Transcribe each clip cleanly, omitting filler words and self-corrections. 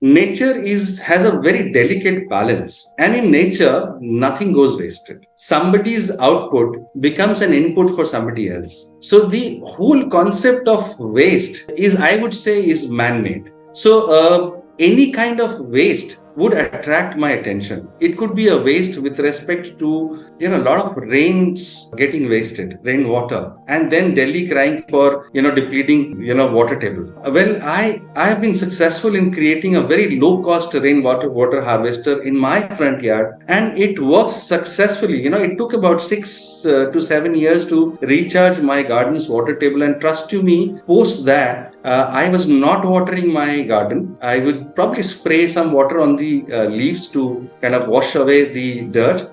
nature has a very delicate balance, and in nature nothing goes wasted. Somebody's output becomes an input for somebody else. So the whole concept of waste is, I would say, is man-made. So any kind of waste would attract my attention. It could be a waste with respect to, a lot of rains getting wasted, rainwater, and then Delhi crying for, depleting, water table. Well, I have been successful in creating a very low cost rainwater water harvester in my front yard, and it works successfully. It took about 6 to 7 years to recharge my garden's water table, and trust to me, post that, I was not watering my garden. I would probably spray some water on the leaves to kind of wash away the dirt.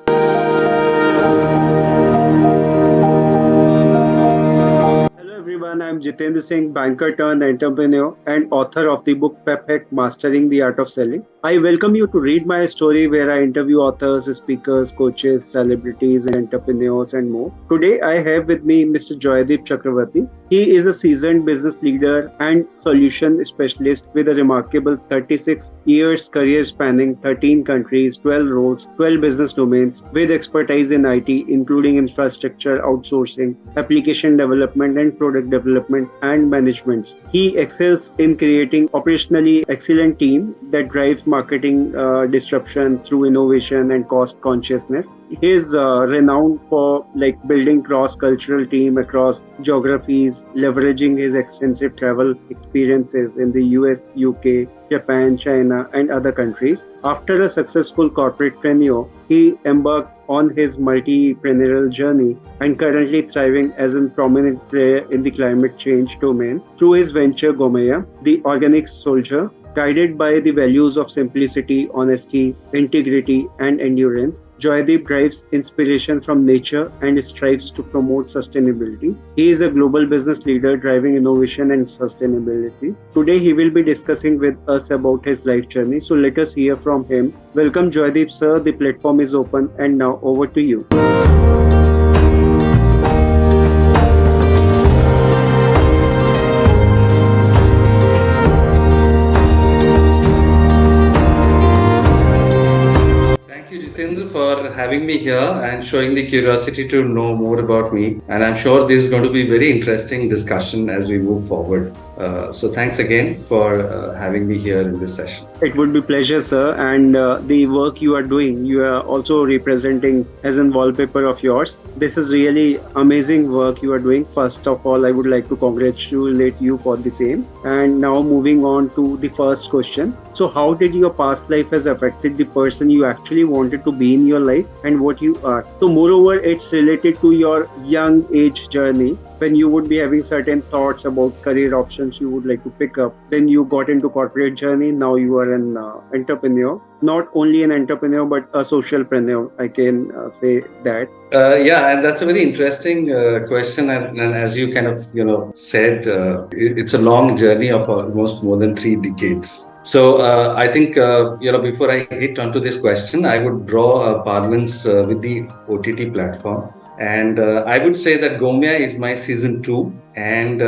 Hello everyone, I'm Jitendra Singh, banker turned entrepreneur and author of the book Perfect Mastering the Art of Selling. I welcome you to read my story where I interview authors, speakers, coaches, celebrities, entrepreneurs and more. Today I have with me Mr. Joydeep Chakraborty. He is a seasoned business leader and solution specialist with a remarkable 36 years career spanning 13 countries, 12 roles, 12 business domains with expertise in IT, including infrastructure, outsourcing, application development and product development and management. He excels in creating operationally excellent team that drives marketing disruption through innovation and cost consciousness. He is renowned for building cross-cultural team across geographies, leveraging his extensive travel experiences in the US, UK, Japan, China, and other countries. After a successful corporate tenure, he embarked on his multi-preneurial journey and currently thriving as a prominent player in the climate change domain through his venture Gomeya, the organic soldier. Guided by the values of simplicity, honesty, integrity, and endurance, Joydeep drives inspiration from nature and strives to promote sustainability. He is a global business leader driving innovation and sustainability. Today, he will be discussing with us about his life journey. So let us hear from him. Welcome, Joydeep, sir. The platform is open, and now over to you. For having me here and showing the curiosity to know more about me. And I'm sure this is going to be a very interesting discussion as we move forward. So thanks again for having me here in this session. It would be pleasure, sir. And the work you are doing, you are also representing as a wallpaper of yours. This is really amazing work you are doing. First of all, I would like to congratulate you for the same. And now moving on to the first question. So how did your past life has affected the person you actually wanted to be in your life and what you are? So moreover, it's related to your young age journey when you would be having certain thoughts about career options you would like to pick up. Then you got into corporate journey. Now you are an entrepreneur. Not only an entrepreneur, but a socialpreneur. I can say that. Yeah, and that's a very interesting question. And as you kind of, said, it's a long journey of almost more than 3 decades. So I think, before I hit onto this question, I would draw a parlance with the OTT platform. And I would say that Gomeya is my season 2, and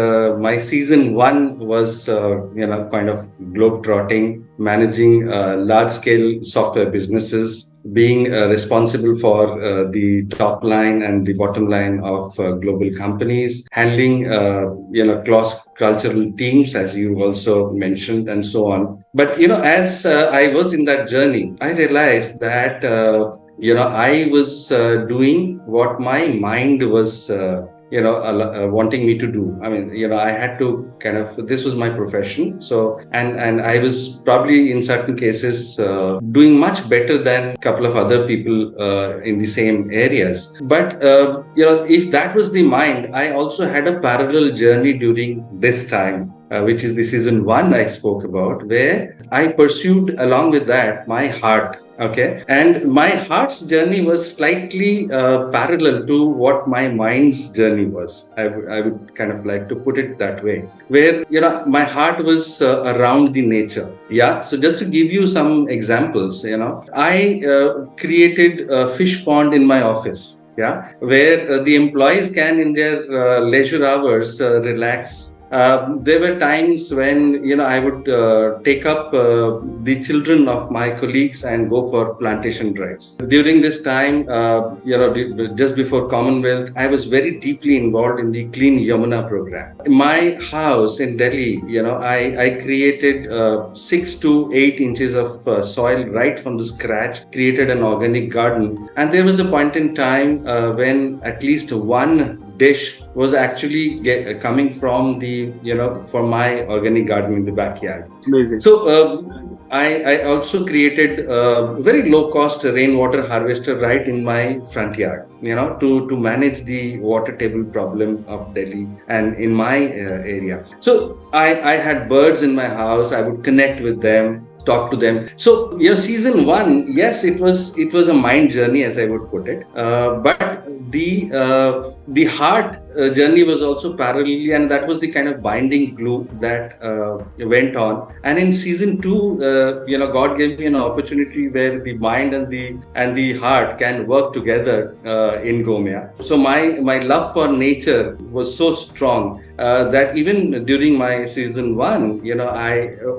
my season 1 was, kind of globe-trotting, managing large-scale software businesses, being responsible for the top line and the bottom line of global companies, handling, cross-cultural teams, as you also mentioned, and so on. But, as I was in that journey, I realized that I was doing what my mind was, wanting me to do. I mean, I had to this was my profession. So, and I was probably in certain cases doing much better than a couple of other people in the same areas. But, if that was the mind, I also had a parallel journey during this time. Which is the season 1 I spoke about, where I pursued along with that my heart. Okay. And my heart's journey was slightly parallel to what my mind's journey was. I would kind of like to put it that way, where, my heart was around the nature. Yeah. So just to give you some examples, I created a fish pond in my office. Yeah. Where the employees can in their leisure hours relax there were times when, I would take up the children of my colleagues and go for plantation drives. During this time, just before Commonwealth, I was very deeply involved in the Clean Yamuna program. In my house in Delhi, I created 6 to 8 inches of soil right from the scratch, created an organic garden. And there was a point in time when at least one dish was actually coming from from my organic garden in the backyard. Amazing. So I also created a very low cost rainwater harvester right in my front yard, to manage the water table problem of Delhi and in my area. So I had birds in my house. I would connect with them, talk to them. So, season 1, yes, it was a mind journey, as I would put it. But the heart journey was also parallelly, and that was the kind of binding glue that went on. And in season 2, God gave me an opportunity where the mind and the heart can work together in Gomeya. So my love for nature was so strong that even during my season 1,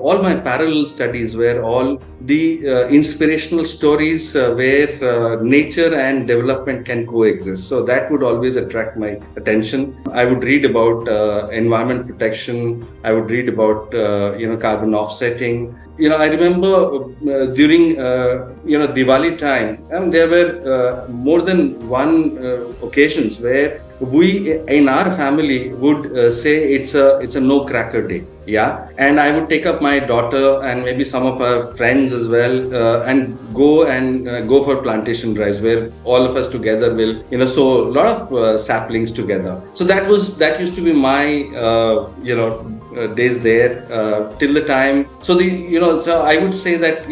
all my parallel studies were all the inspirational stories where nature and development can coexist. So that would always attract my attention. I would read about environment protection. I would read about carbon offsetting. I remember during Diwali time, there were more than one occasions where we in our family would say it's a no cracker day. Yeah, and I would take up my daughter and maybe some of our friends as well, and go for plantation drives where all of us together will sow a lot of saplings together. So that used to be my days there till the time. So so I would say that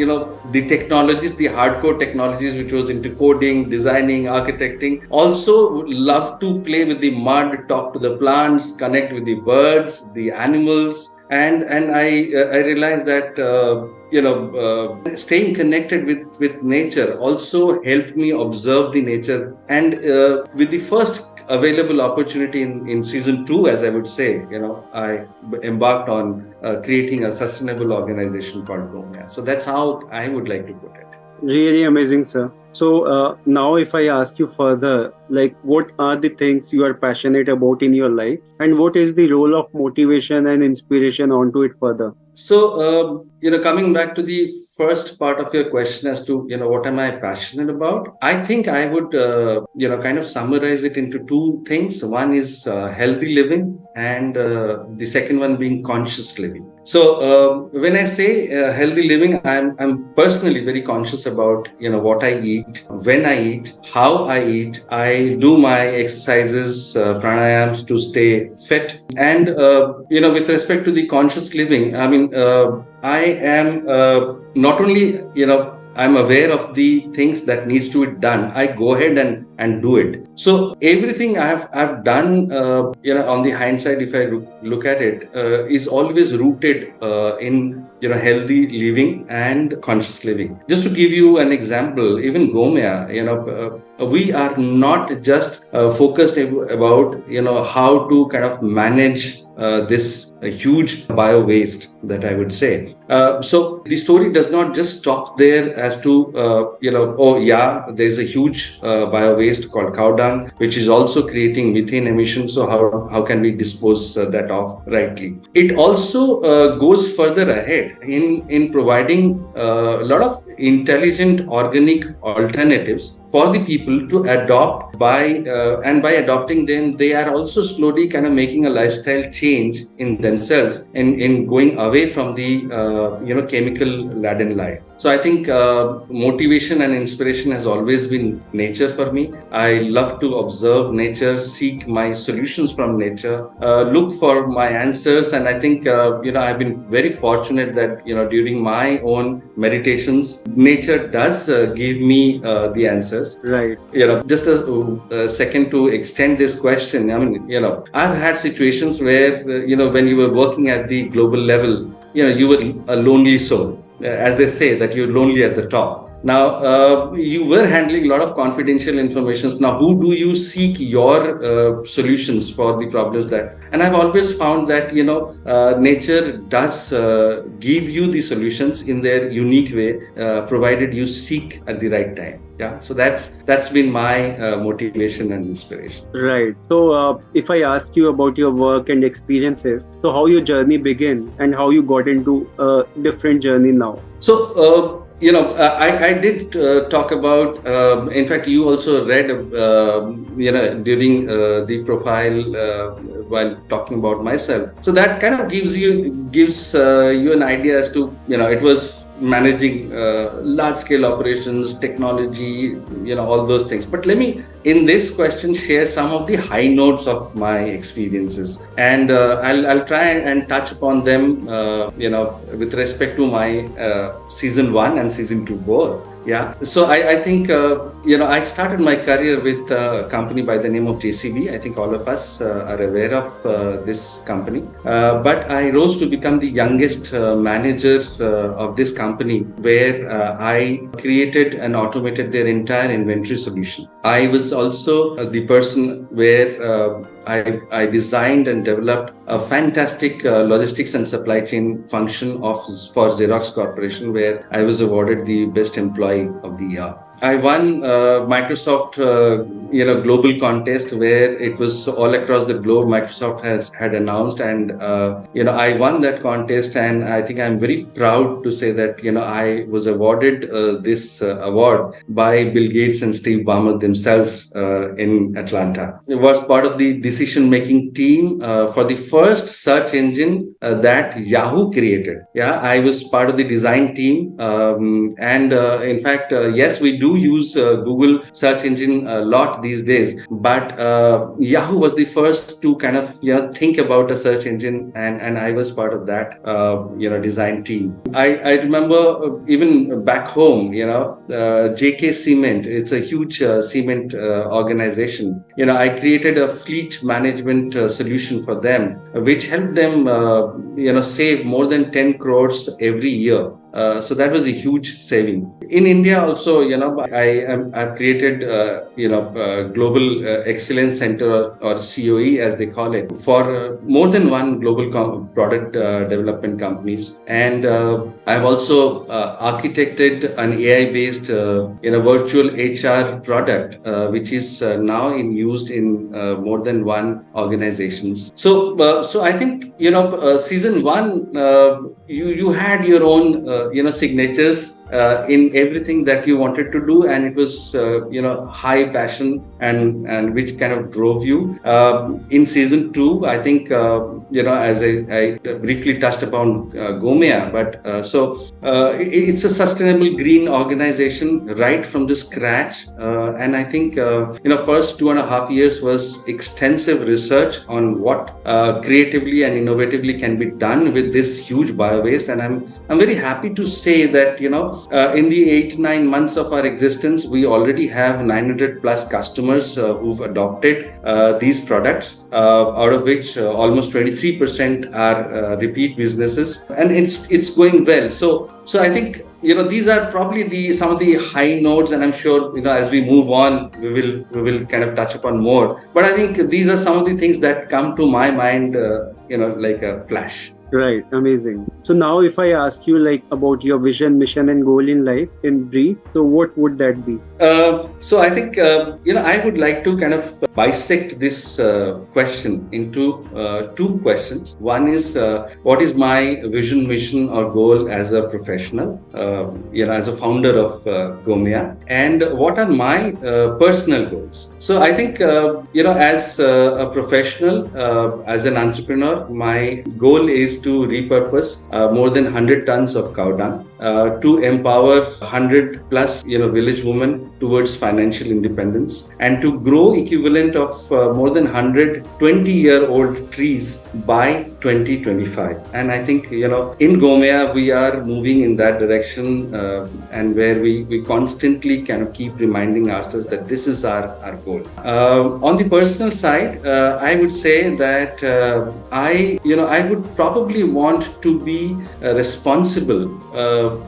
the technologies, the hardcore technologies, which was into coding, designing, architecting, also love to play with the mud, talk to the plants, connect with the birds, the animals. And I realized that staying connected with nature also helped me observe the nature. And with the first available opportunity in season 2, as I would say, I embarked on creating a sustainable organization called Gomeya. So that's how I would like to put it. Really amazing, sir. So now if I ask you further, like what are the things you are passionate about in your life, and what is the role of motivation and inspiration onto it further? So, coming back to the first part of your question as to, what am I passionate about? I think I would, kind of summarize it into 2 things. One is healthy living, and the second one being conscious living. So, when I say healthy living, I'm personally very conscious about, what I eat, when I eat, how I eat. I do my exercises, pranayams to stay fit. And, with respect to the conscious living, I mean, I am not only, I'm aware of the things that needs to be done. I go ahead and do it. So everything I've done, on the hindsight, if I look at it, is always rooted in healthy living and conscious living. Just to give you an example, even Gomeya, we are not just focused about how to kind of manage this huge bio waste that I would say. So the story does not just stop there as to there's a huge bio waste called cow dung, which is also creating methane emissions. So how can we dispose that off rightly? It also goes further ahead in providing a lot of intelligent organic alternatives for the people to adopt and by adopting them, they are also slowly kind of making a lifestyle change in themselves in going away from the chemical laden life. So I think motivation and inspiration has always been nature for me. I love to observe nature, seek my solutions from nature, look for my answers. And I think, I've been very fortunate that, during my own meditations, nature does give me the answers. Right. Just a second to extend this question. I mean, I've had situations where, when you were working at the global level, you were a lonely soul. As they say, that you're lonely at the top. Now, you were handling a lot of confidential information. Now, who do you seek your solutions for the problems that? And I've always found that, nature does give you the solutions in their unique way, provided you seek at the right time. Yeah, so that's been my motivation and inspiration. Right. So, if I ask you about your work and experiences, so how your journey began and how you got into a different journey now? So, I did talk about. In fact, you also read, during the profile while talking about myself. So that kind of gives you an idea as to, it was managing large scale operations, technology, all those things. But let me, in this question, share some of the high notes of my experiences, and I'll try and touch upon them, with respect to my season 1 and season 2 both. Yeah. So I think, I started my career with a company by the name of JCB. I think all of us are aware of this company. But I rose to become the youngest manager of this company, where I created and automated their entire inventory solution. I was also the person where I designed and developed a fantastic logistics and supply chain function for Xerox Corporation, where I was awarded the Best Employee of the Year. I won Microsoft, global contest, where it was all across the globe. Microsoft had announced, and I won that contest, and I think I'm very proud to say that I was awarded this award by Bill Gates and Steve Ballmer themselves in Atlanta. It was part of the decision-making team for the first search engine that Yahoo created. Yeah, I was part of the design team, and in fact, yes, we do use Google search engine a lot these days, but Yahoo was the first to kind of think about a search engine, and I was part of that design team. I remember even back home, JK Cement, it's a huge cement organization. I created a fleet management solution for them, which helped them save more than 10 crores every year. So that was a huge saving. In India also, I've created, Global Excellence Center, or COE as they call it, for more than one global product development companies. And I've also architected an AI-based, virtual HR product, which is now used in more than one organizations. So I think, season 1, you had your own, signatures in everything that you wanted to do, and it was high passion and which kind of drove you. In season 2, I think as I briefly touched upon Gomeya, but it's a sustainable green organization right from the scratch, and I think first 2.5 years was extensive research on what creatively and innovatively can be done with this huge bio waste, and I'm very happy to say that in the 8-9 months of our existence, we already have 900 plus customers who've adopted these products, out of which almost 23% are repeat businesses, and it's going well. So I think these are probably some of the high notes, and I'm sure as we move on, we will kind of touch upon more. But I think these are some of the things that come to my mind, like a flash. Right, amazing. So now if I ask you about your vision, mission and goal in life in brief, so what would that be? So I think, I would like to kind of bisect this question into 2 questions. One is, what is my vision, mission or goal as a professional, as a founder of Gomeya, and what are my personal goals? So I think, as a professional, as an entrepreneur, my goal is to repurpose more than 100 tons of cow dung to empower 100 plus village women towards financial independence, and to grow equivalent of more than 120-year-old trees by 2025. And I think in Gomeya we are moving in that direction, and where we constantly kind of keep reminding ourselves that this is our goal. On the personal side, I would say that I would probably want to be responsible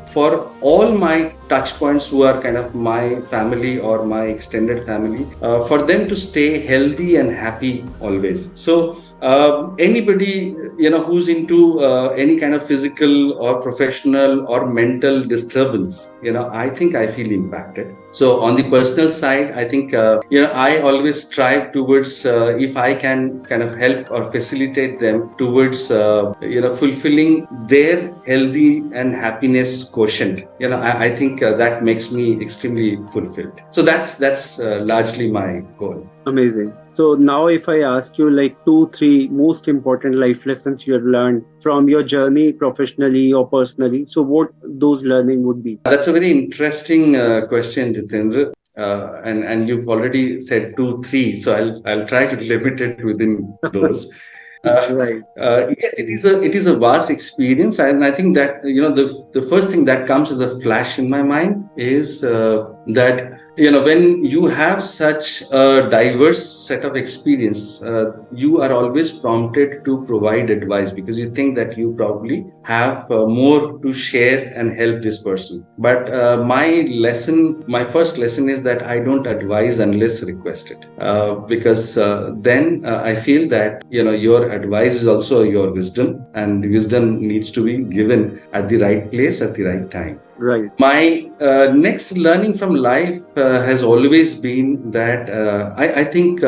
for all my touch points who are kind of my family or my extended family, for them to stay healthy and happy always. So anybody who's into any kind of physical or professional or mental disturbance, I think I feel impacted. So on the personal side, I think I always strive towards, if I can kind of help or facilitate them towards fulfilling their healthy and happiness quotient. I think that makes me extremely fulfilled. So that's largely my goal. Amazing. So now if I ask you like 2, 3 most important life lessons you have learned from your journey professionally or personally, so what those learning would be? That's a very interesting question, Jitendra. And you've already said 2, 3, so I'll try to limit it within those. Right. Yes, it is a vast experience, and I think that the first thing that comes as a flash in my mind is that when you have such a diverse set of experience, you are always prompted to provide advice because you think that you probably have more to share and help this person. But my first lesson is that I don't advise unless requested, because then I feel that your advice is also your wisdom, and the wisdom needs to be given at the right place at the right time. Right. My next learning from life has always been that I think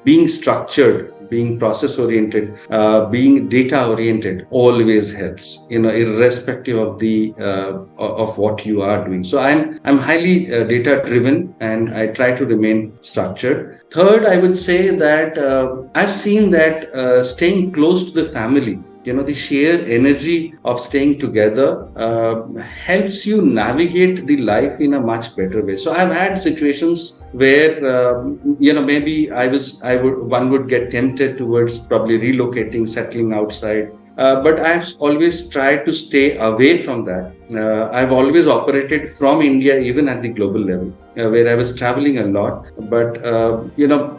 being structured, being process oriented, being data oriented always helps. Irrespective of the of what you are doing. So I'm highly data driven, and I try to remain structured. Third, I would say that I've seen that staying close to the family, the sheer energy of staying together helps you navigate the life in a much better way. So I've had situations where maybe one would get tempted towards probably relocating, settling outside. But I've always tried to stay away from that. I've always operated from India, even at the global level, where I was traveling a lot. But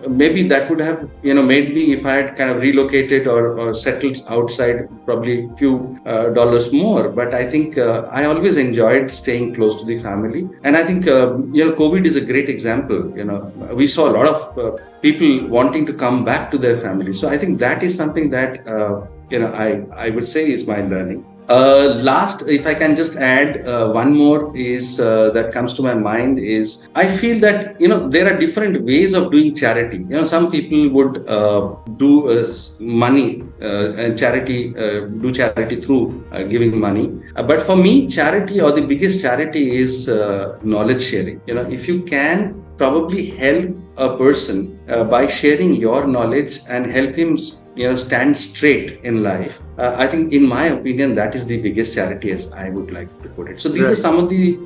maybe that would have made me, if I had kind of relocated or settled outside, probably a few dollars more. But I think I always enjoyed staying close to the family, and I think COVID is a great example. We saw a lot of people wanting to come back to their family. So I think that is something that I would say is my learning. Last, if I can just add one more, is that comes to my mind is I feel that there are different ways of doing charity. Some people would do money and charity, do charity through giving money. But for me, charity, or the biggest charity, is knowledge sharing. If you can probably help a person by sharing your knowledge and help him stand straight in life, I think, in my opinion, that is the biggest charity, as I would like to put it. So these are some of the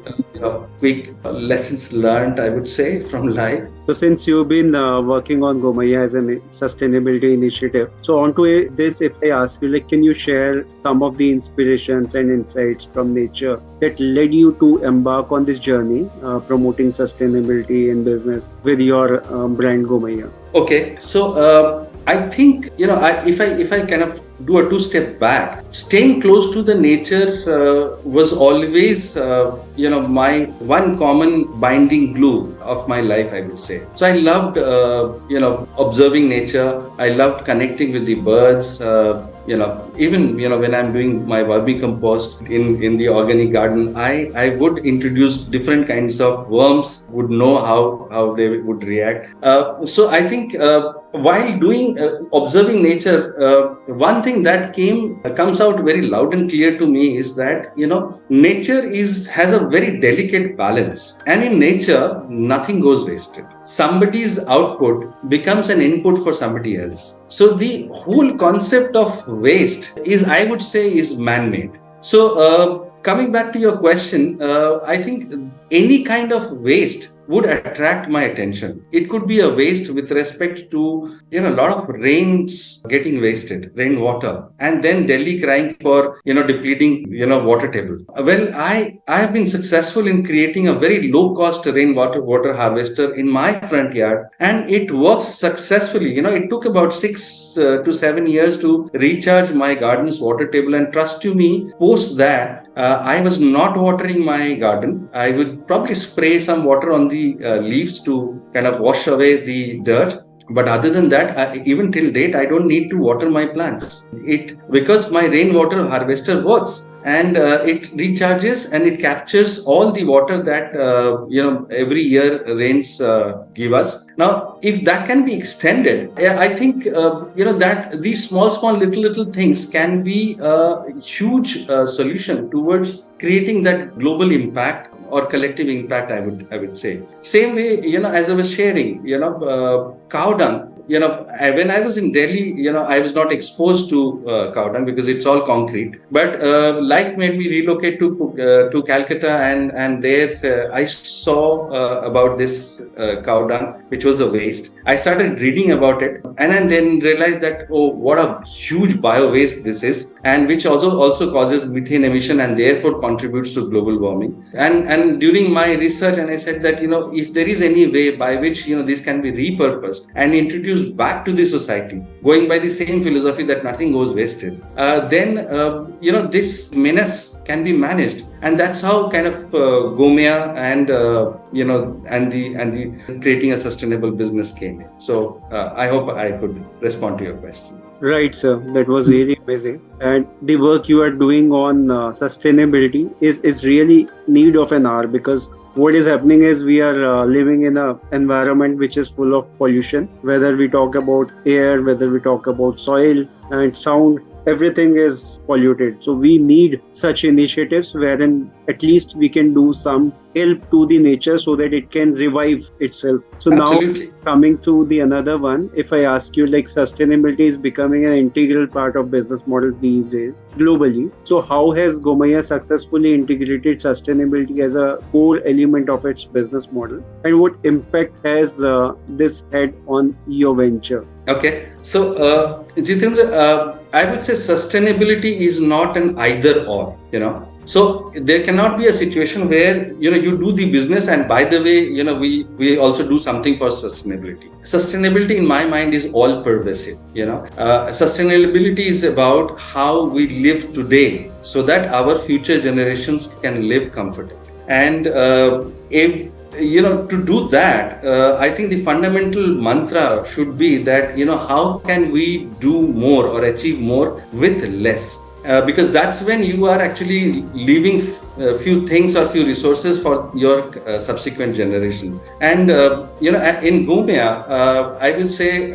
quick lessons learned, I would say, from life. So since you've been working on Gomeya as a sustainability initiative, so onto this, if I ask you, can you share some of the inspirations and insights from nature that led you to embark on this journey, promoting sustainability in business with your brand Gomeya? Okay, so I think if I kind of do a two-step back, staying close to the nature was always my one common binding glue of my life, I would say. So I loved observing nature. I loved connecting with the birds. Even when I'm doing my vermicompost in the organic garden, I would introduce different kinds of worms, would know how they would react. So I think while doing observing nature, one thing that comes out very loud and clear to me is that nature has a very delicate balance, and in nature nothing goes wasted. Somebody's output becomes an input for somebody else. So the whole concept of waste I would say, is man-made. So coming back to your question, I think any kind of waste would attract my attention. It could be a waste with respect to a lot of rains getting wasted, rainwater, and then Delhi crying for depleting water table. Well, I have been successful in creating a very low cost water harvester in my front yard, and it works successfully. It took about 6 to 7 years to recharge my garden's water table, and trust you me, post that I was not watering my garden. I would probably spray some water on the leaves to kind of wash away the dirt. But other than that, even till date, I don't need to water my plants. It because my rainwater harvester works, and it recharges and it captures all the water that every year rains give us. Now, if that can be extended, I think that these small little things can be a huge solution towards creating that global impact or collective impact. I would say. Same way, as I was sharing, cow dung. When I was in Delhi, I was not exposed to cow dung because it's all concrete. But life made me relocate to Calcutta, and there I saw about this cow dung, which was a waste. I started reading about it, and I then realized that, oh, what a huge bio waste this is, and which also causes methane emission and therefore contributes to global warming. And during my research, and I said that if there is any way by which this can be repurposed and introduced back to the society, going by the same philosophy that nothing goes wasted, then this menace can be managed, and that's how kind of Gomeya and the creating a sustainable business came in. So I hope I could respond to your question. Right, sir. That was really amazing. And the work you are doing on sustainability is really need of an hour, because what is happening is we are living in an environment which is full of pollution. Whether we talk about air, whether we talk about soil and sound, everything is polluted. So we need such initiatives wherein at least we can do some help to the nature so that it can revive itself. So Absolutely. now coming to the another one, if I ask you, like, sustainability is becoming an integral part of business model these days globally. So how has Gomeya successfully integrated sustainability as a core element of its business model, and what impact has this had on your venture? Okay, so Jitendra, I would say sustainability is not an either or. So there cannot be a situation where you do the business, and by the way, we also do something for sustainability. Sustainability, in my mind, is all pervasive. Sustainability is about how we live today, so that our future generations can live comfortably. And if to do that, I think the fundamental mantra should be that, how can we do more or achieve more with less? Because that's when you are actually leaving few things or few resources for your subsequent generation. And, in Gomeya, I will say,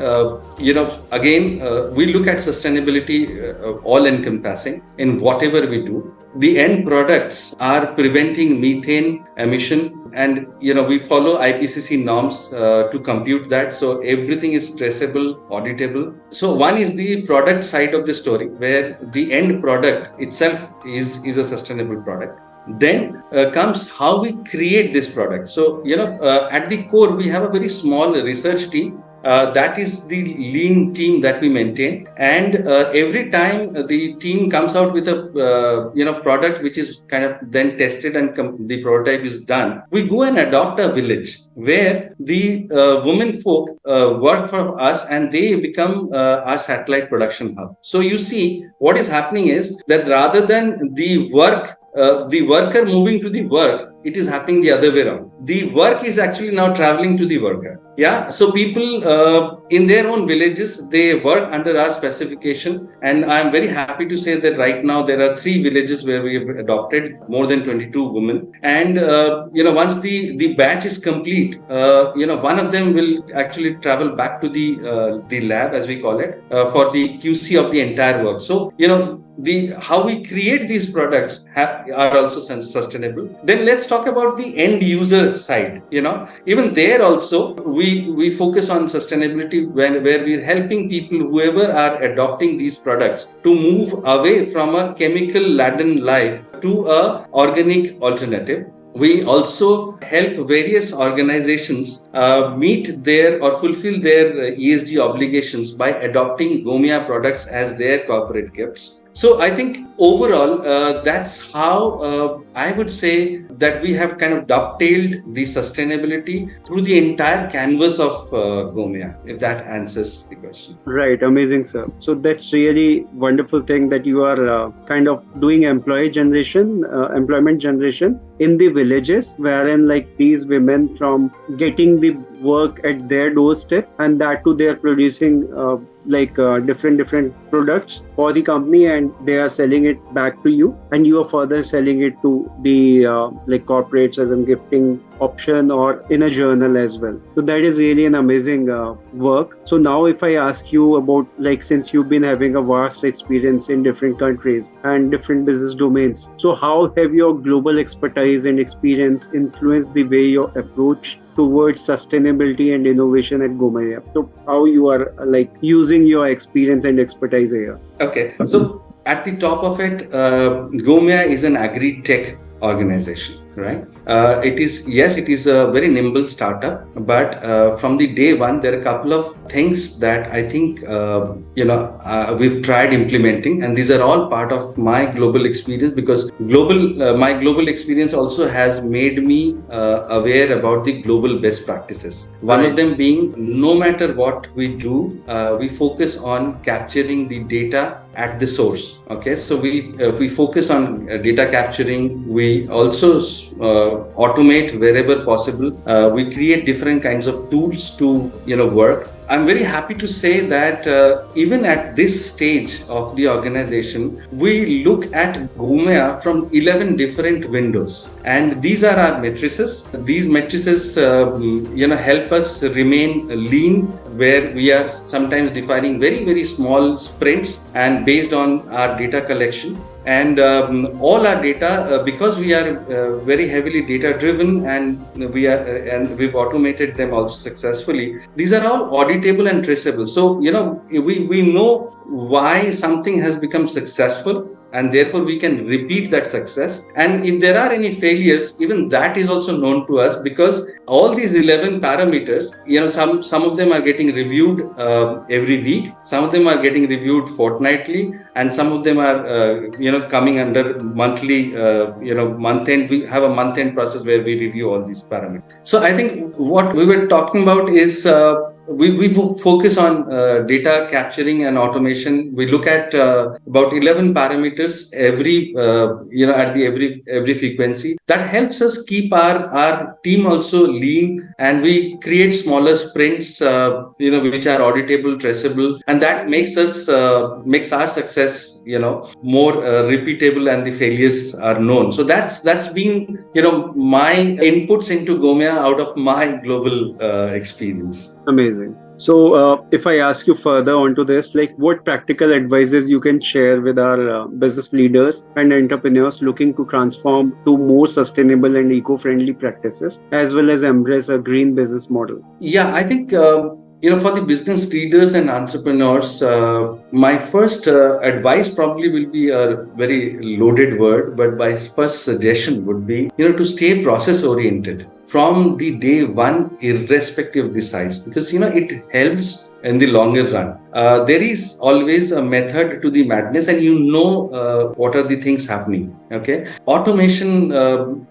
again, we look at sustainability all encompassing in whatever we do. The end products are preventing methane emission, and we follow IPCC norms to compute that. So everything is traceable, auditable. So one is the product side of the story, where the end product itself is a sustainable product. Then comes how we create this product. So at the core, we have a very small research team. That is the lean team that we maintain, and every time the team comes out with a product which is kind of then tested and the prototype is done, we go and adopt a village where the women folk work for us, and they become our satellite production hub. So you see, what is happening is that rather than the worker moving to the work, it is happening the other way around. The work is actually now traveling to the worker. Yeah. So people in their own villages, they work under our specification. And I'm very happy to say that right now there are 3 villages where we have adopted more than 22 women. And, once the batch is complete, one of them will actually travel back to the lab, as we call it, for the QC of the entire work. So, how we create these products are also sustainable. Then let's talk about the end user side. Even there also we focus on sustainability where we're helping people, whoever are adopting these products, to move away from a chemical laden life to a organic alternative. We also help various organizations meet their or fulfill their ESG obligations by adopting Gomeya products as their corporate gifts. So I think overall, that's how I would say that we have kind of dovetailed the sustainability through the entire canvas of Gomeya, if that answers the question. Right, amazing, sir. So that's really wonderful thing that you are kind of doing employment generation in the villages, wherein like these women from getting the work at their doorstep, and that too they are producing different products for the company, and they are selling it back to you, and you are further selling it to the corporates as a gifting option or in a journal as well. So that is really an amazing work. So now if I ask you about, like, since you've been having a vast experience in different countries and different business domains, so how have your global expertise and experience influenced the way you approach towards sustainability and innovation at Gomeya? So how you are using your experience and expertise here? Okay, so at the top of it, Gomeya is an agri-tech organization, right? It is a very nimble startup, but from the day one, there are a couple of things that I think we've tried implementing, and these are all part of my global experience, because my global experience also has made me aware about the global best practices. One of them being, no matter what we do, we focus on capturing the data at the source. Okay, so we focus on data capturing. We also automate wherever possible. We create different kinds of tools to work. I'm very happy to say that even at this stage of the organization, we look at Gomeya from 11 different windows, and these are our matrices. These matrices, help us remain lean, where we are sometimes defining very, very small sprints and based on our data collection. And all our data, because we are very heavily data driven, and we've automated them also successfully. These are all auditable and traceable. So we know why something has become successful, and therefore we can repeat that success. And if there are any failures, even that is also known to us, because all these 11 parameters, some of them are getting reviewed every week, some of them are getting reviewed fortnightly, and some of them are coming under monthly, month end. We have a month end process where we review all these parameters. So I think what we were talking about is we focus on data capturing and automation. We look at about 11 parameters every every frequency. That helps us keep our team also lean, and we create smaller sprints which are auditable, traceable, and that makes our success more repeatable, and the failures are known. So that's been my inputs into Gomeya out of my global experience. Amazing. So if I ask you further onto this, like, what practical advices you can share with our business leaders and entrepreneurs looking to transform to more sustainable and eco-friendly practices, as well as embrace a green business model? Yeah, I think for the business leaders and entrepreneurs, my first advice probably will be a very loaded word, but my first suggestion would be to stay process oriented from the day one, irrespective of the size, because it helps in the longer run. There is always a method to the madness, and what are the things happening. Okay, automation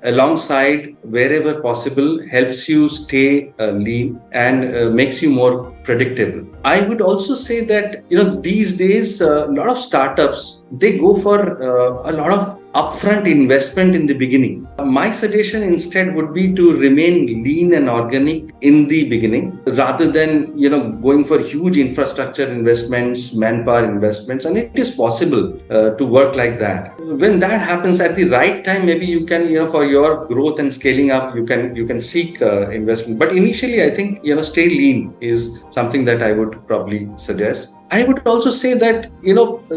alongside wherever possible helps you stay lean and makes you more predictable. I would also say that these days a lot of startups, they go for a lot of upfront investment in the beginning. My suggestion instead would be to remain lean and organic in the beginning, rather than going for huge infrastructure investments, manpower investments. And it is possible to work like that. When that happens at the right time, maybe you can for your growth and scaling up, you can seek investment. But initially, I think stay lean is something that I would probably suggest. I would also say that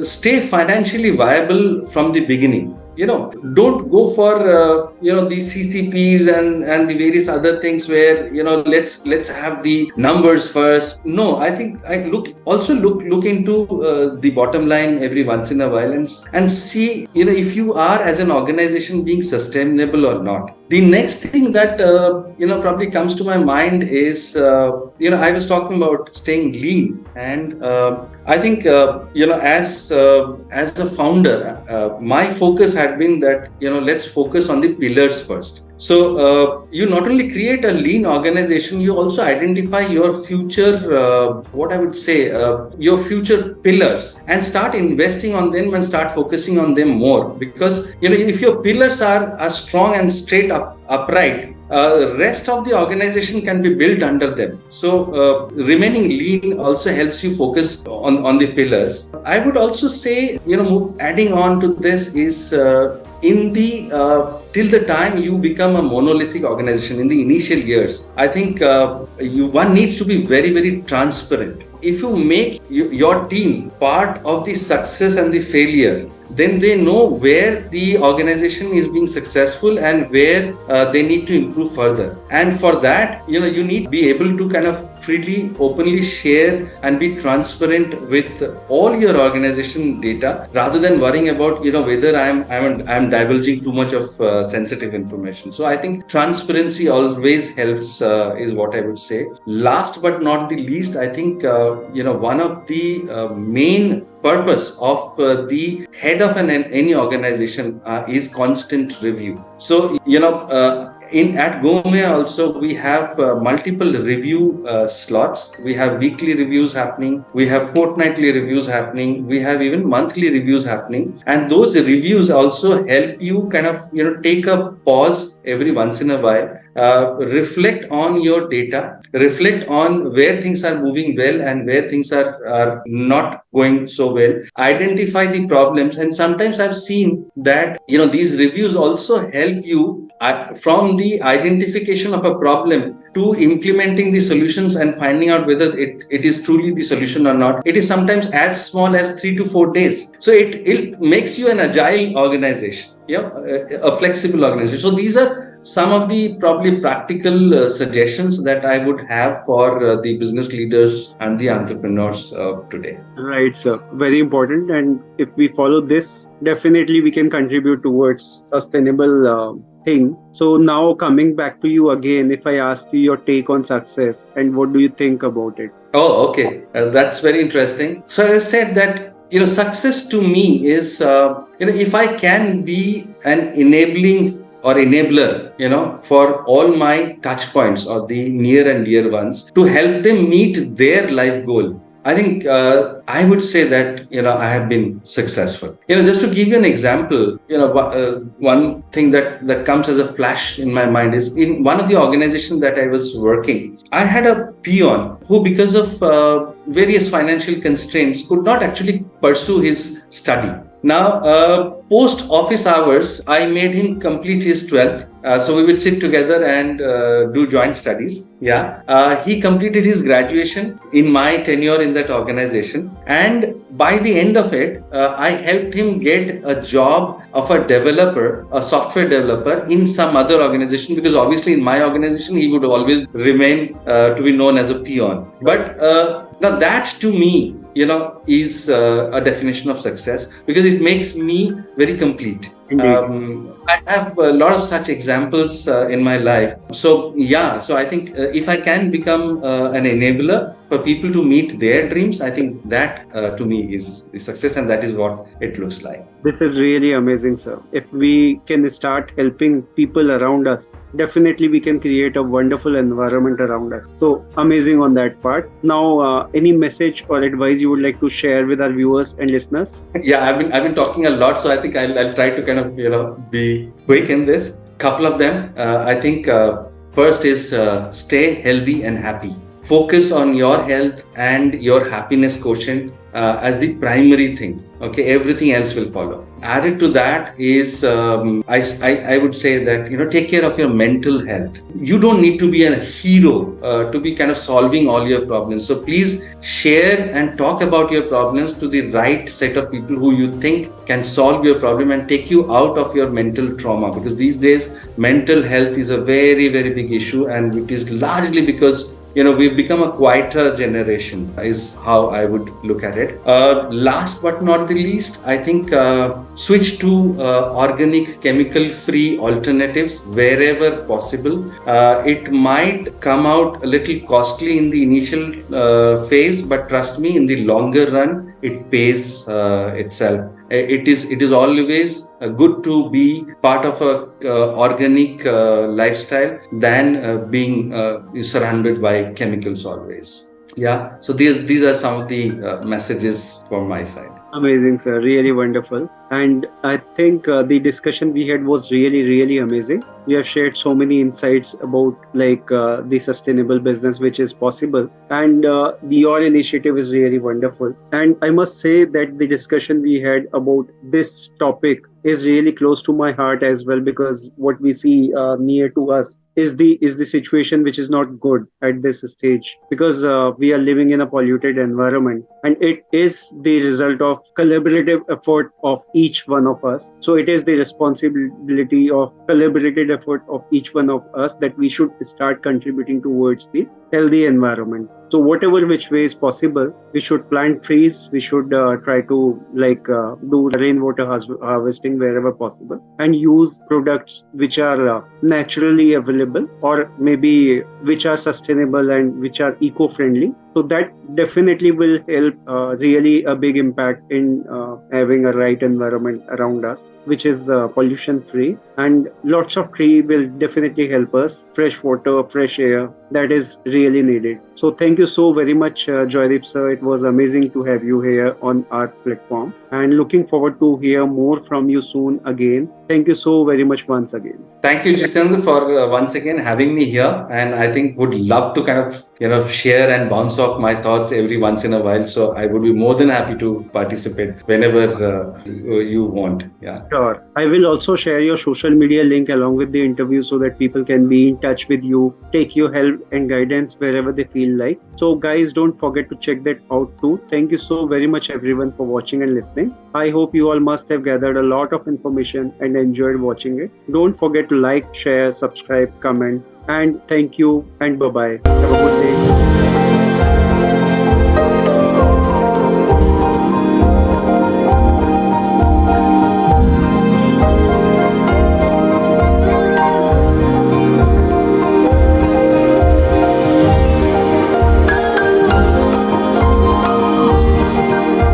stay financially viable from the beginning. Don't go for the CCPs and the various other things where let's have the numbers first. No, I think I look into the bottom line every once in a while, and see if you are as an organization being sustainable or not. The next thing that probably comes to my mind is I was talking about staying lean, and I think as a founder, my focus had been that let's focus on the pillars first. So you not only create a lean organization, you also identify your future, your future pillars, and start investing on them and start focusing on them more. Because if your pillars are strong and straight upright, rest of the organization can be built under them. So remaining lean also helps you focus on the pillars. I would also say, adding on to this is till the time you become a monolithic organization in the initial years, I think one needs to be very, very transparent. If you make your team part of the success and the failure, then they know where the organization is being successful and where they need to improve further. And for that, you need to be able to kind of freely, openly share and be transparent with all your organization data, rather than worrying about whether I'm divulging too much of sensitive information. So I think transparency always helps, is what I would say. Last but not the least, I think one of the main purpose of the head of any organization is constant review. So at Gomeya also we have multiple review slots. We have weekly reviews happening, we have fortnightly reviews happening, we have even monthly reviews happening, and those reviews also help you kind of take a pause every once in a while, reflect on your data, reflect on where things are moving well and where things are not going so well, identify the problems. And sometimes I've seen that these reviews also help you from the identification of a problem to implementing the solutions and finding out whether it is truly the solution or not. It is sometimes as small as 3 to 4 days. So it makes you an agile organization, a flexible organization. So these are some of the probably practical suggestions that I would have for the business leaders and the entrepreneurs of today. Right, sir. Very important. And if we follow this, definitely we can contribute towards sustainable thing. So now coming back to you again, if I ask you your take on success and what do you think about it? Oh, okay. That's very interesting. So as I said that, success to me is, if I can be an enabler, for all my touch points or the near and dear ones, to help them meet their life goal, I think I would say that I have been successful. Just to give you an example, one thing that comes as a flash in my mind is, in one of the organizations that I was working, I had a peon who, because of various financial constraints, could not actually pursue his study. Now, post office hours, I made him complete his 12th. So we would sit together and do joint studies. He completed his graduation in my tenure in that organization. And by the end of it, I helped him get a job of a developer, a software developer in some other organization, because obviously in my organization, he would always remain to be known as a peon. But now that to me, is a definition of success, because it makes me very complete. I have a lot of such examples in my life. So I think if I can become an enabler for people to meet their dreams, I think that to me is success, and that is what it looks like. This is really amazing, sir. If we can start helping people around us, definitely we can create a wonderful environment around us. So amazing on that part. Now, any message or advice you would like to share with our viewers and listeners? Yeah, I've been talking a lot, so I think I'll try to kind of be quick in this. Couple of them. I think first is stay healthy and happy. Focus on your health and your happiness quotient as the primary thing. Okay, everything else will follow. Added to that is, I would say that, take care of your mental health. You don't need to be a hero to be kind of solving all your problems. So please share and talk about your problems to the right set of people who you think can solve your problem and take you out of your mental trauma. Because these days, mental health is a very, very big issue, and it is largely because we've become a quieter generation, is how I would look at it. Last but not the least, I think switch to organic, chemical-free alternatives wherever possible. It might come out a little costly in the initial phase, but trust me, in the longer run, it pays itself. It is always good to be part of a organic lifestyle than being surrounded by chemicals always. Yeah. So these are some of the messages from my side. Amazing, sir. Really wonderful. And I think the discussion we had was really, really amazing. We have shared so many insights about the sustainable business which is possible, and your initiative is really wonderful. And I must say that the discussion we had about this topic is really close to my heart as well, because what we see near to us is the situation which is not good at this stage, because we are living in a polluted environment, and it is the result of collaborative effort of each one of us. So it is the responsibility of collaborative effort of each one of us that we should start contributing towards the healthy environment. So whatever which way is possible, we should plant trees. We should try to do rainwater harvesting wherever possible, and use products which are naturally available, or maybe which are sustainable and which are eco-friendly. So that definitely will help really a big impact in having a right environment around us, which is pollution free. And lots of tree will definitely help us. Fresh water, fresh air, that is really needed. So thank you so very much, Joydeep sir. It was amazing to have you here on our platform, and looking forward to hear more from you soon again. Thank you so very much once again. Thank you, Jitendra, for once again having me here. And I think would love to kind of share and bounce off my thoughts every once in a while. So I would be more than happy to participate whenever you want. Yeah. Sure. I will also share your social media link along with the interview, so that people can be in touch with you, take your help and guidance wherever they feel like. So guys, don't forget to check that out too. Thank you so very much everyone for watching and listening. I hope you all must have gathered a lot of information and enjoyed watching it. Don't forget to like, share, subscribe, comment, and thank you and bye-bye. Have a good day.